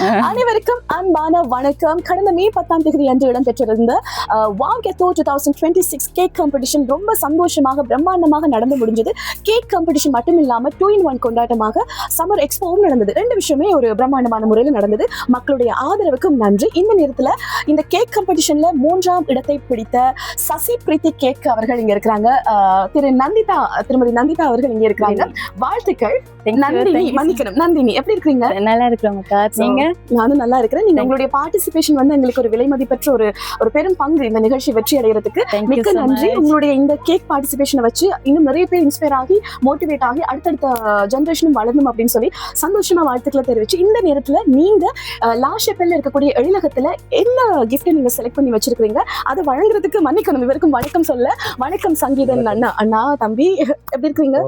அனைவருக்கும் அன்பான வணக்கம். கடந்த மே 10ஆம் தேதி அன்று இடம்பெற்றிருந்த வாவ் கெத்தோ 2026 கேக் காம்படிஷன் ரொம்ப சந்தோஷமாக பிரம்மாண்டமாக நடந்து முடிஞ்சது. கேக் காம்படிஷன் மட்டும் இல்லாம 2-in-1 கொண்டாட்டமாக சம்மர் எக்ஸ்போவும் நடந்தது. ரெண்டு விஷயமே ஒரு பிரம்மாண்டமான முறையில் நடந்தது. மக்களுடைய ஆதரவுக்கும் நன்றி. இந்த நேரத்துல இந்த கேக் காம்படிஷன்ல 3ஆம் இடத்தை பிடித்த சசி பிரீத்தி கேக் அவர்கள் இங்க இருக்கிறாங்க. திருமதி நந்திதா அவர்கள் இங்க இருக்கிறாங்க. வாழ்த்துக்கள். நந்தினி, மன்னிக்கணும் நந்தினி, எப்படி இருக்கீங்க? நல்லா இருக்கிறோங்க. நீங்க? நானும் நல்லா இருக்கிறேன். நீங்க உங்களுடைய பார்ட்டிசிபேஷன் வந்து எங்களுக்கு ஒரு விலை மதிப்பற்ற ஒரு பெரும் பங்கு இந்த நிகழ்ச்சி வெற்றி அடைகிறதுக்கு. மிக்க நன்றி. உங்களுடைய இந்த கேக் பார்ட்டிசிபேஷனை வச்சு இன்னும் நிறைய பேர் இன்ஸ்பயர் ஆகி மோட்டிவேட் ஆகி அடுத்தடுத்த ஜெனரேஷனும் வளரணும் அப்படின்னு சொல்லி சந்தோஷமா வாழ்த்துக்களை தெரிவிச்சு இந்த நேரத்துல நீங்க லாஷெப்பல்ல இருக்கக்கூடிய எழிலகத்துல என்ன கிஃப்ட் நீங்க செலக்ட் பண்ணி வச்சிருக்கீங்க அதை வழங்குறதுக்கு மன்னிக்கணும். இவருக்கும் வணக்கம் சொல்ல. வணக்கம் சங்கீதன் அண்ணா தம்பி, எப்படி இருக்கீங்க?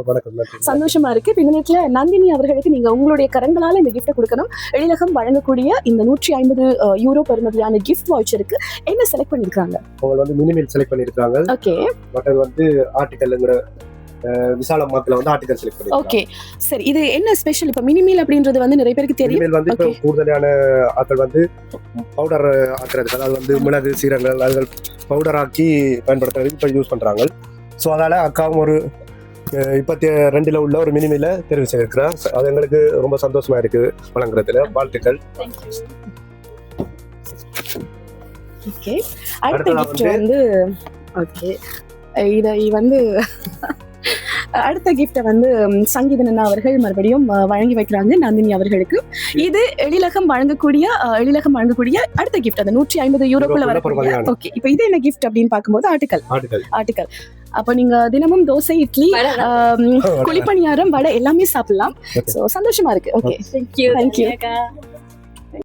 சந்தோஷமா இருக்கு. இந்த நேரத்துல நந்தினி அவர்களுக்கு நீங்க உங்களுடைய கரங்களால இந்த கிஃப்ட் கொடுக்கணும். எழிலகம் வழங்கக்கூடிய இந்த 150 யூரோ பெறுமதியான கிஃப்ட் வவுச்சருக்கு என்ன செலக்ட் பண்ணிருக்காங்க? அவங்க வந்து மினிமேல் செலக்ட் பண்ணிருக்காங்க. ஓகே. பட் வந்து ஆர்டிகல்ங்கற விசால மார்க்ல வந்து ஆர்டிகல் செலக்ட் பண்ணிருக்காங்க. ஓகே சரி. இது என்ன ஸ்பெஷல்? இப்ப மினிமேல் அப்படின்றது வந்து நிறைய பேருக்கு தெரியும். மினிமேல் வந்து இப்ப கூடுதலான ஆட்கள் வந்து பவுடர் ஆக்குறதுக்கு, அதாவது வந்து மிளகு சீரகங்கள் அதுகள் பவுடர் ஆக்கி பயன்படுத்துறதுக்கு இப்ப யூஸ் பண்றாங்க. ஸோ அதால அக்காவும் ஒரு 22 உள்ள ஒரு மினிமேல தெரிவு செய்திருக்கிறேன். அது எங்களுக்கு ரொம்ப சந்தோஷமா இருக்கு வழங்குறதுல. வாழ்த்துக்கள். ஓகே. அடுத்த கிஃப்ட் வந்து ஓகே இதை வந்து அடுத்த கிஃப்ட வந்து சங்கீதன் அவர்கள் மறுபடியும் வழங்கி வைக்கிறாங்க நந்தினி அவர்களுக்கு. இது எழிலகம் வழங்கக்கூடிய அடுத்த கிஃப்ட் அந்த 150 யூரோக்குள்ள வரக்கூடிய. ஓகே, இப்போ இது என்ன கிஃப்ட் அப்படின்னு பார்க்கும்போது ஆர்டிகல். அப்ப நீங்க தினமும் தோசை, இட்லி, குழிப்பணியாரம், வடை எல்லாமே சாப்பிடலாம். சந்தோஷமா இருக்கு. Okay, thank you.